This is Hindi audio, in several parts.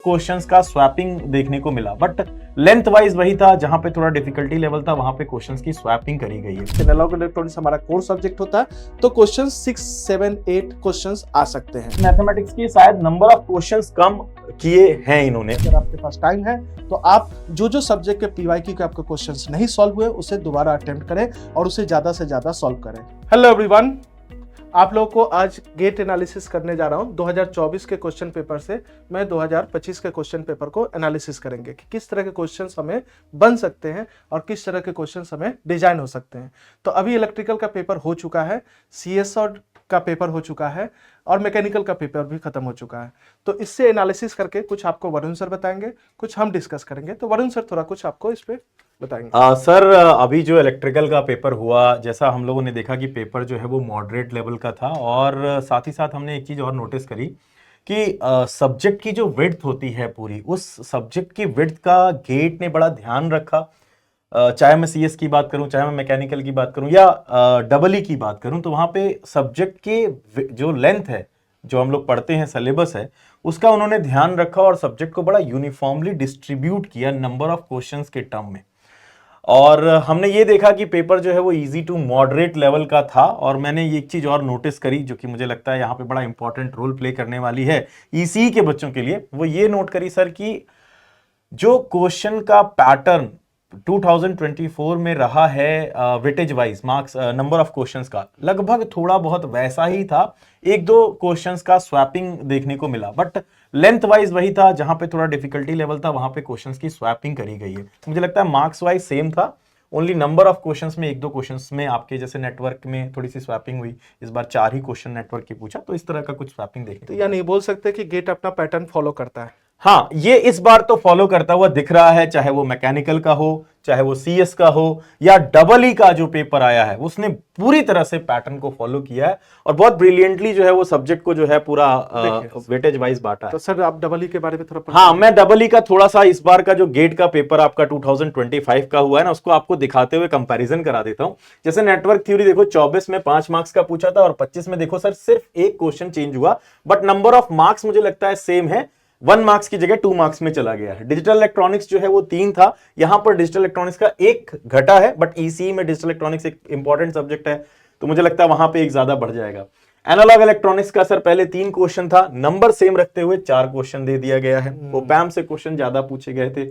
क्वेश्चंस का स्वैपिंग देखने को मिला, बट लेंथ वाइज वही था। जहां पे थोड़ा डिफिकल्टी लेवल था वहां पे क्वेश्चंस की स्वैपिंग करी गई है। एनालॉग इलेक्ट्रॉनिक्स हमारा कोर सब्जेक्ट होता है, तो क्वेश्चन 6, 7, 8 क्वेश्चंस आ सकते हैं। मैथमेटिक्स की शायद नंबर ऑफ क्वेश्चंस कम किए हैं इन्होंने। अगर आपके पास टाइम है तो आप जो सब्जेक्ट के पीवाईक्यू के आपके क्वेश्चंस नहीं सॉल्व हुए उसे दोबारा अटेम्प्ट करें और उसे ज्यादा से ज्यादा सॉल्व करें। हेलो एवरीवन, आप लोगों को आज गेट एनालिसिस करने जा रहा हूं। 2024 के क्वेश्चन पेपर से मैं 2025 के क्वेश्चन पेपर को एनालिसिस करेंगे कि किस तरह के क्वेश्चंस हमें बन सकते हैं और किस तरह के क्वेश्चंस हमें डिजाइन हो सकते हैं। तो अभी इलेक्ट्रिकल का पेपर हो चुका है, सीएस और का पेपर हो चुका है और मैकेनिकल का पेपर भी खत्म हो चुका है। तो इससे एनालिसिस करके कुछ आपको वरुण सर बताएंगे, कुछ हम डिस्कस करेंगे। तो वरुण सर थोड़ा कुछ आपको इस पे बताएंगे। सर अभी जो इलेक्ट्रिकल का पेपर हुआ, जैसा हम लोगों ने देखा कि पेपर जो है वो मॉडरेट लेवल का था, और साथ ही साथ हमने एक चीज और नोटिस करी कि सब्जेक्ट की जो विड्थ होती है पूरी, उस सब्जेक्ट की विड्थ का गेट ने बड़ा ध्यान रखा। चाहे मैं सीएस की बात करूं, चाहे मैं मैकेनिकल की बात करूं या डबल ई की बात करूं, तो वहां पे सब्जेक्ट के जो लेंथ है, जो हम लोग पढ़ते हैं सिलेबस है, उसका उन्होंने ध्यान रखा और सब्जेक्ट को बड़ा यूनिफॉर्मली डिस्ट्रीब्यूट किया नंबर ऑफ क्वेश्चंस के टर्म में। और हमने ये देखा कि पेपर जो है वो इजी टू मॉडरेट लेवल का था। और मैंने ये एक चीज और नोटिस करी जो कि मुझे लगता है यहाँ पे बड़ा इंपॉर्टेंट रोल प्ले करने वाली है ईसीई के बच्चों के लिए। वो ये नोट करी सर कि जो क्वेश्चन का पैटर्न 2024 में रहा है weightage wise marks, number of questions का लगभग थोड़ा बहुत वैसा ही था। एक दो क्वेश्चंस का स्वैपिंग देखने को मिला, बट लेंथ वाइज वही था। जहां पे थोड़ा डिफिकल्टी लेवल था वहां पे क्वेश्चंस की स्वैपिंग करी गई है। मुझे लगता है मार्क्स वाइज सेम था, ओनली नंबर ऑफ क्वेश्चंस में एक दो क्वेश्चंस में आपके जैसे नेटवर्क में थोड़ी सी स्वैपिंग हुई। इस बार 4 ही क्वेश्चन नेटवर्क की पूछा, तो इस तरह का कुछ स्वैपिंग देखने तो यानी बोल सकते हैं कि गेट अपना पैटर्न फॉलो करता है। हाँ, ये इस बार तो फॉलो करता हुआ दिख रहा है, चाहे वो मैकेनिकल का हो, चाहे वो सीएस का हो या डबल ई का जो पेपर आया है, उसने पूरी तरह से पैटर्न को फॉलो किया है और बहुत ब्रिलियंटली जो है वो सब्जेक्ट को जो है पूरा वेटेज वाइज बांटा है। तो सर आप डबल ई के बारे में थोड़ा हाँ, मैं डबल ई का थोड़ा सा इस बार का जो गेट का पेपर आपका 2025 का हुआ है ना, उसको आपको दिखाते हुए कंपैरिजन करा देता हूं। जैसे नेटवर्क थ्योरी देखो, 24 में 5 मार्क्स का पूछा था और 25 में देखो सर सिर्फ एक क्वेश्चन चेंज हुआ, बट नंबर ऑफ मार्क्स मुझे लगता है सेम है। 1 मार्क्स की जगह 2 मार्क्स में चला गया है। डिजिटल इलेक्ट्रॉनिक्स जो है वो 3 था, यहां पर डिजिटल इलेक्ट्रॉनिक्स का एक घटा है, बट ईसीई में डिजिटल इलेक्ट्रॉनिक्स एक इंपॉर्टेंट सब्जेक्ट है, तो मुझे लगता है वहां पे एक ज्यादा बढ़ जाएगा। एनालॉग इलेक्ट्रॉनिक्स का सर पहले 3 क्वेश्चन था, नंबर सेम रखते हुए 4 क्वेश्चन दे दिया गया है। ओपैम से क्वेश्चन ज्यादा पूछे गए थे।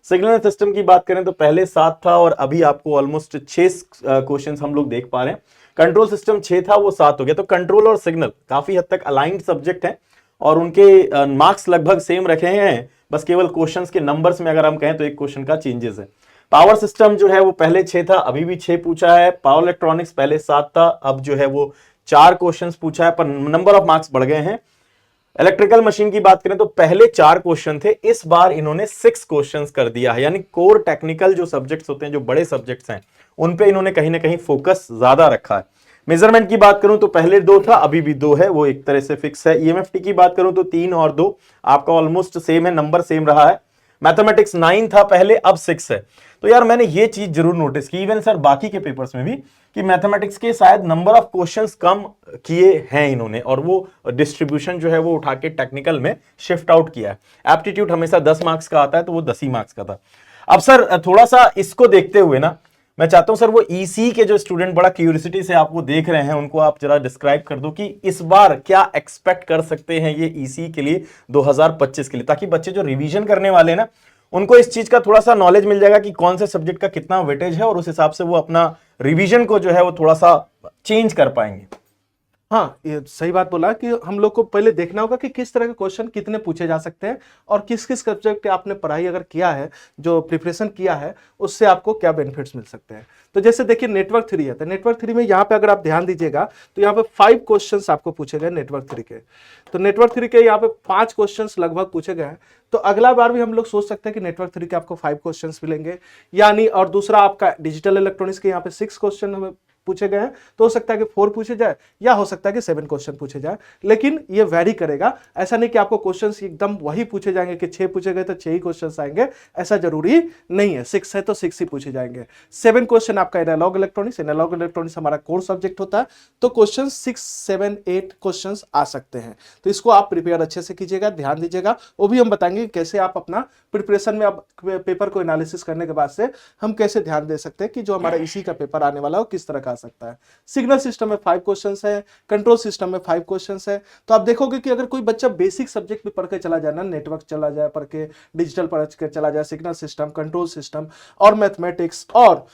सिग्नल सिस्टम की बात करें तो पहले 7 था और अभी आपको ऑलमोस्ट 6 क्वेश्चन हम लोग देख पा रहे हैं। कंट्रोल सिस्टम 6 था, वो 7 हो गया। तो कंट्रोल और सिग्नल काफी हद तक अलाइंड सब्जेक्ट है और उनके मार्क्स लगभग सेम रखे हैं, बस केवल क्वेश्चंस के नंबर्स में अगर हम कहें तो एक क्वेश्चन का चेंजेस है। पावर सिस्टम जो है वो पहले 6 था, अभी भी 6 पूछा है। पावर इलेक्ट्रॉनिक्स पहले 7 था, अब जो है वो 4 क्वेश्चंस पूछा है, पर नंबर ऑफ मार्क्स बढ़ गए हैं। इलेक्ट्रिकल मशीन की बात करें तो पहले 4 क्वेश्चन थे, इस बार इन्होंने 6 क्वेश्चंस कर दिया है। यानी कोर टेक्निकल जो सब्जेक्ट्स होते हैं, जो बड़े सब्जेक्ट्स हैं, उन पे इन्होंने कहीं ना कहीं फोकस ज्यादा रखा है। मेजरमेंट की बात करूं तो पहले 2 था, अभी भी 2 है, वो एक तरह से फिक्स है। ईएमएफटी की बात करूं तो 3 और 2 आपका ऑलमोस्ट सेम है, नंबर सेम रहा है। मैथमेटिक्स 9 था पहले, अब 6 है। तो यार मैंने ये चीज जरूर नोटिस की, इवन सर बाकी के पेपर्स में भी, कि मैथमेटिक्स के शायद नंबर ऑफ क्वेश्चंस कम किए हैं इन्होंने, और वो डिस्ट्रीब्यूशन जो है वो उठा के टेक्निकल में शिफ्ट आउट किया है। एप्टीट्यूड हमेशा 10 मार्क्स का आता है, तो वो 10 ही मार्क्स का था। अब सर थोड़ा सा इसको देखते हुए ना, मैं चाहता हूं सर वो ईसी के जो स्टूडेंट बड़ा क्यूरियोसिटी से आपको देख रहे हैं, उनको आप जरा डिस्क्राइब कर दो कि इस बार क्या एक्सपेक्ट कर सकते हैं ये ईसी के लिए 2025 के लिए, ताकि बच्चे जो रिवीजन करने वाले हैं ना, उनको इस चीज का थोड़ा सा नॉलेज मिल जाएगा कि कौन से सब्जेक्ट का कितना वेटेज है, और उस हिसाब से वो अपना रिवीजन को जो है वो थोड़ा सा चेंज कर पाएंगे। हाँ, ये सही बात बोला कि हम लोग को पहले देखना होगा कि किस तरह के क्वेश्चन कितने पूछे जा सकते हैं और किस किस सब्जेक्ट के आपने पढ़ाई अगर किया है, जो प्रिपरेशन किया है, उससे आपको क्या बेनिफिट्स मिल सकते हैं। तो जैसे देखिए नेटवर्क 3 है, तो नेटवर्क 3 में यहाँ पे अगर आप ध्यान दीजिएगा तो यहाँ पे 5 क्वेश्चंस आपको पूछे गए नेटवर्क 3 के। तो नेटवर्क 3 के यहाँ पे 5 क्वेश्चंस लगभग पूछे गए हैं। तो अगला बार भी हम लोग सोच सकते हैं कि नेटवर्क 3 के आपको 5 क्वेश्चंस मिलेंगे, यानी। और दूसरा आपका डिजिटल इलेक्ट्रॉनिक्स के यहाँ पे 6 क्वेश्चन हमें पूछे गए हैं तो हो सकता है कि 4 पूछे जाए या हो सकता है कि 7 क्वेश्चन पूछे जाए, लेकिन ये वैरी करेगा। ऐसा नहीं कि आपको क्वेश्चंस एकदम वही पूछे जाएंगे कि 6 पूछे गए तो 6 ही क्वेश्चंस आएंगे, ऐसा जरूरी नहीं है। 6 है तो 6 ही पूछे जाएंगे। 7 क्वेश्चन आपका एनालॉग इलेक्ट्रॉनिक्स हमारा कोर सब्जेक्ट होता है, तो क्वेश्चन 6, 7, 8 क्वेश्चन आ सकते हैं। तो इसको आप प्रिपेयर अच्छे से कीजिएगा, ध्यान दीजिएगा। वो भी हम बताएंगे कि कैसे आप अपना प्रिपरेशन में अब पेपर को एनालिसिस करने के बाद से हम कैसे ध्यान दे सकते हैं कि जो हमारा इसी का पेपर आने वाला है वो किस तरह का आ सकता है। सिग्नल सिस्टम में 5 क्वेश्चंस है, कंट्रोल सिस्टम में 5 क्वेश्चंस है। तो आप देखोगे कि अगर कोई बच्चा बेसिक सब्जेक्ट भी पढ़ के चला जाए ना, नेटवर्क चला जाए पढ़ के, डिजिटल पढ़ के चला जाए, सिग्नल सिस्टम, कंट्रोल सिस्टम और मैथमेटिक्स, और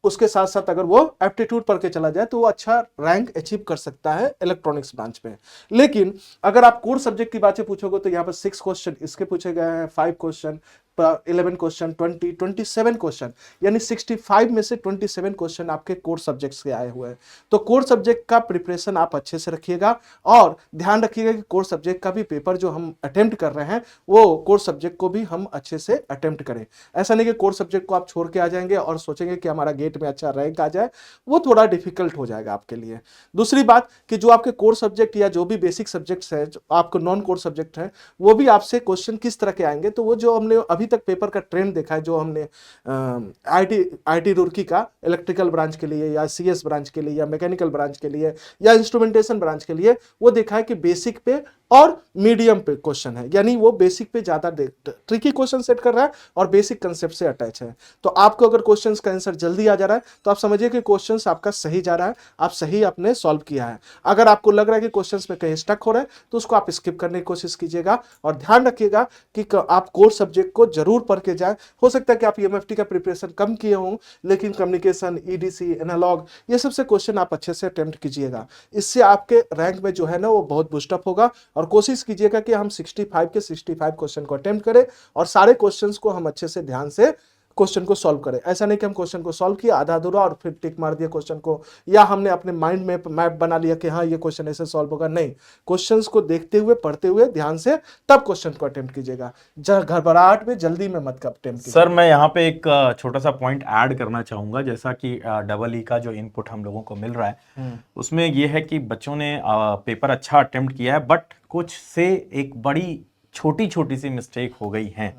उसके साथ साथ अगर वो एप्टीट्यूड पढ़ के चला जाए तो वो अच्छा रैंक अचीव कर सकता है इलेक्ट्रॉनिक्स ब्रांच में। लेकिन अगर आप कोर सब्जेक्ट की बातें पूछोगे तो यहाँ पर 6 क्वेश्चन इसके पूछे गए हैं, 5 क्वेश्चन, 11 क्वेश्चन, 20, 27 क्वेश्चन, यानी 65 में से 27 क्वेश्चन आपके कोर सब्जेक्ट्स के आए हुए हैं। तो कोर सब्जेक्ट का प्रिपरेशन आप अच्छे से रखिएगा और ध्यान रखिएगा कि कोर सब्जेक्ट का भी पेपर जो हम अटेम्प्ट कर रहे हैं वो कोर सब्जेक्ट को भी हम अच्छे से अटेम्प्ट करें। ऐसा नहीं कि कोर सब्जेक्ट को आप छोड़ के आ जाएंगे और सोचेंगे कि हमारा गेट में अच्छा रैंक आ जाए, वो थोड़ा डिफिकल्ट हो जाएगा आपके लिए। दूसरी बात कि जो आपके कोर सब्जेक्ट या जो भी बेसिक सब्जेक्ट्स है, जो आपको नॉन कोर सब्जेक्ट है, वो भी आपसे क्वेश्चन किस तरह के आएंगे। तो वो जो हमने अभी तक पेपर का ट्रेंड देखा है, जो हमने आईटी रुड़की का इलेक्ट्रिकल ब्रांच के लिए या सीएस ब्रांच के लिए या मैकेनिकल ब्रांच के लिए या इंस्ट्रूमेंटेशन ब्रांच के लिए, वो देखा है कि बेसिक पे और मीडियम पे क्वेश्चन है, यानी वो बेसिक पे ज्यादा ट्रिकी क्वेश्चन सेट कर रहा है और बेसिक कंसेप्ट से अटैच है। तो आपको अगर क्वेश्चंस का आंसर जल्दी आ जा रहा है तो आप समझिए कि क्वेश्चंस आपका सही जा रहा है, आप सही आपने सॉल्व किया है। अगर आपको लग रहा है कि क्वेश्चंस में कहीं स्टक हो रहा है तो उसको आप स्किप करने की कोशिश कीजिएगा और ध्यान रखिएगा कि आप कोर सब्जेक्ट को जरूर पढ़ के जाए। हो सकता है कि आप ईएमएफटी का प्रिपरेशन कम किए हों, लेकिन कम्युनिकेशन, ईडीसी, एनालॉग, ये सबसे क्वेश्चन आप अच्छे से अटेम्प्ट कीजिएगा। इससे आपके रैंक में जो है ना वो बहुत बूस्टअप होगा। और कोशिश कीजिएगा कि हम 65 के 65 क्वेश्चन को अटेम्प्ट करें और सारे क्वेश्चंस को हम अच्छे से ध्यान से क्वेश्चन को सॉल्व करें। ऐसा नहीं कि हम क्वेश्चन को सॉल्व किया आधा अधूरा और फिर टिक मार दिया क्वेश्चन को, या हमने अपने माइंड में मैप बना लिया कि हाँ ये क्वेश्चन ऐसे सॉल्व होगा। नहीं, क्वेश्चंस को देखते हुए, पढ़ते हुए ध्यान से तब क्वेश्चन को अटेम्प्ट कीजिएगा। घबराहट में, जल्दी में मत अटेम्प्ट कीजिएगा। सर मैं यहाँ पे एक छोटा सा पॉइंट ऐड करना चाहूंगा, जैसा कि डबल ई का जो इनपुट हम लोगों को मिल रहा है उसमें ये है कि बच्चों ने पेपर अच्छा अटेम्प्ट किया है, बट कुछ से एक बड़ी छोटी छोटी सी मिस्टेक हो गई है।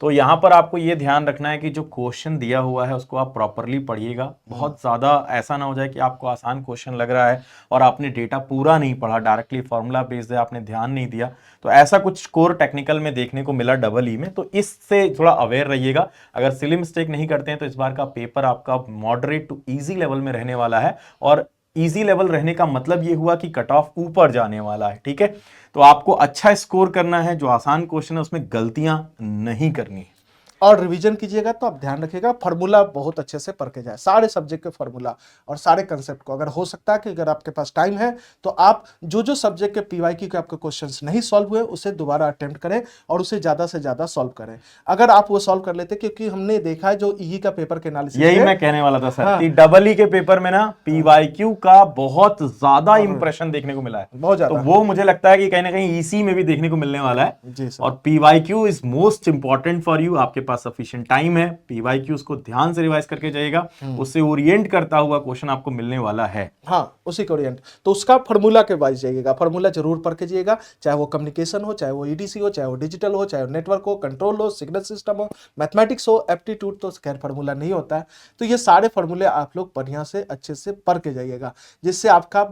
तो यहाँ पर आपको ये ध्यान रखना है कि जो क्वेश्चन दिया हुआ है उसको आप प्रॉपरली पढ़िएगा। बहुत ज्यादा ऐसा ना हो जाए कि आपको आसान क्वेश्चन लग रहा है और आपने डेटा पूरा नहीं पढ़ा, डायरेक्टली फॉर्मूला बेस्ड है, आपने ध्यान नहीं दिया। तो ऐसा कुछ कोर टेक्निकल में देखने को मिला डबल ई में, तो इससे थोड़ा अवेयर रहिएगा। अगर सिली मिस्टेक नहीं करते हैं तो इस बार का पेपर आपका मॉडरेट टू ईजी लेवल में रहने वाला है, और इजी लेवल रहने का मतलब ये हुआ कि कट ऑफ ऊपर जाने वाला है। ठीक है, तो आपको अच्छा स्कोर करना है, जो आसान क्वेश्चन है उसमें गलतियां नहीं करनी। और रिवीजन कीजिएगा तो आप ध्यान रखिएगा फार्मूला बहुत अच्छे से पढ़ के जाए, सारे सब्जेक्ट के फार्मूला और सारे कंसेप्ट को। अगर हो सकता है कि अगर आपके पास टाइम है तो आप जो सब्जेक्ट के पीवाईक्यू के आपके क्वेश्चंस नहीं सॉल्व हुए उसे दोबारा अटेम्प्ट करें और उसे ज्यादा से ज्यादा सॉल्व करें। अगर आप वो सॉल्व कर लेते, क्योंकि हमने देखा है जो ईई का पेपर के एनालिसिस, यही मैं कहने वाला था सर, कि डबल ई के पेपर में ना पीवाईक्यू का बहुत ज्यादा इंप्रेशन देखने को मिला है, बहुत ज्यादा। तो वो मुझे लगता है कि कहीं ना कहीं ईसी में भी देखने को मिलने वाला है। जी सर। और PYQ is most important for you. आपके पास सफिशिएंट टाइम है, पीवाईक्यूज को ध्यान से रिवाइज करके जाइएगा, उससे ओरिएंट करता हुआ क्वेश्चन आपको मिलने वाला है। हाँ, उसी को ओरिएंट, तो उसका फार्मूला के वाइज जाइएगा, फार्मूला जरूर पढ़ के जाइएगा, चाहे वो कम्युनिकेशन हो, चाहे वो ईडीसी हो, चाहे वो डिजिटल हो, चाहे वो नेटवर्क हो, कंट्रोल हो, सिग्नल सिस्टम हो, मैथमेटिक्स हो, एप्टीट्यूड तो खैर फार्मूला नहीं होता है। तो ये सारे फार्मूले आप लोग बढ़िया से अच्छे से पढ़ के जाइएगा, जिससे आपका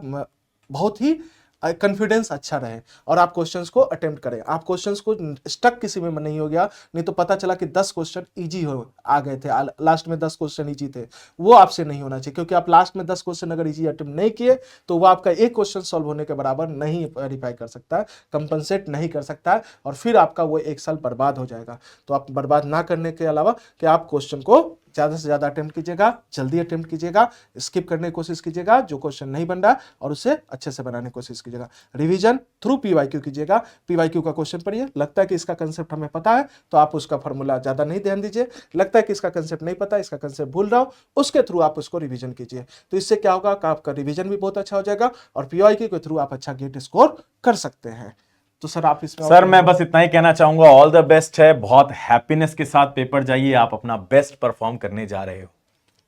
बहुत ही कॉन्फिडेंस अच्छा रहे और आप क्वेश्चंस को अटेम्प्ट करें। आप क्वेश्चंस को स्टक किसी में नहीं हो गया, नहीं तो पता चला कि 10 क्वेश्चन इजी हो आ गए थे, लास्ट में 10 क्वेश्चन इजी थे, वो आपसे नहीं होना चाहिए। क्योंकि आप लास्ट में 10 क्वेश्चन अगर इजी अटेम्प्ट नहीं किए तो वो आपका एक क्वेश्चन सॉल्व होने के बराबर नहीं वेरीफाई कर सकता है, कंपनसेट नहीं कर सकता है, और फिर आपका वो एक साल बर्बाद हो जाएगा। तो आप बर्बाद ना करने के अलावा कि आप क्वेश्चन को ज़्यादा से ज़्यादा अटेम्प्ट कीजिएगा, जल्दी अटेम्प्ट कीजिएगा, स्किप करने की कोशिश कीजिएगा जो क्वेश्चन नहीं बन रहा है, और उसे अच्छे से बनाने की कोशिश कीजिएगा। रिवीजन थ्रू पीवाईक्यू कीजिएगा, पीवाईक्यू का क्वेश्चन पढ़िए, लगता है कि इसका कंसेप्ट हमें पता है तो आप उसका फार्मूला ज़्यादा नहीं ध्यान दीजिए, लगता है कि इसका कंसेप्ट नहीं पता, इसका कंसेप्ट भूल रहा हो, उसके थ्रू आप उसको रिवीजन कीजिए। तो इससे क्या होगा कि आपका रिवीजन भी बहुत अच्छा हो जाएगा और पीवाईक्यू के थ्रू आप अच्छा गेट स्कोर कर सकते हैं। तो सर आप इसमें, सर मैं बस इतना ही कहना चाहूंगा, ऑल द बेस्ट है, बहुत हैप्पीनेस के साथ पेपर जाइए, आप अपना बेस्ट परफॉर्म करने जा रहे हो।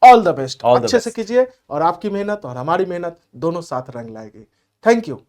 All the best, All the अच्छे से best. कीजिए और आपकी मेहनत और हमारी मेहनत दोनों साथ रंग लाएगी। Thank you.